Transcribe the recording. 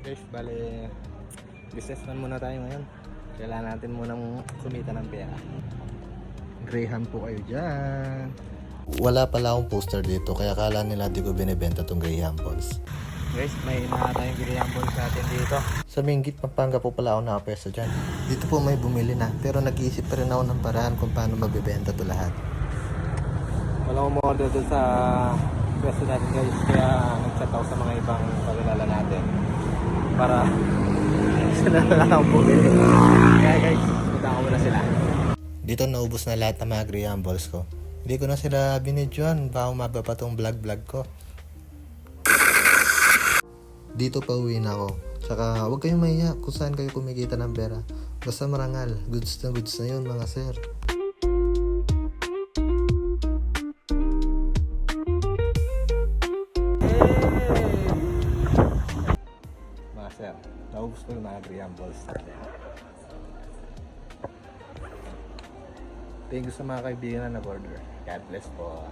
Guys, bale businessman muna tayo ngayon. Kailangan natin munang kumita ng pera. Graham po kayo dyan. Wala pala akong poster dito kaya akala nila di ko binibenta tong Graham Balls. Guys, may mga tayong Graham balls natin dito. Sa Benguet, Pampanga po pala ako nakapwesto dyan. Dito po may bumili na pero nag-iisip pa rin ako ng paraan kung paano mabibenta to lahat. Wala akong order doon sa pwesto natin guys. Kaya nag-chat ako sa mga ibang kakilala natin. Para sila na lang ako bumili. Kaya guys, punta ko muna sila. Dito naubos na lahat ng mga Graham Balls ko. Hindi ko na sila binidyoan, baka umaba pa tong vlog ko. Dito pa uwi na ako. Tsaka huwag kayong mahiya kung saan kayo kumikita ng pera. Basta marangal, goods na yun mga sir. Mga sir, naubos ko yung mga Graham balls natin. Thank you sa mga kaibigan na nag-order. God bless po.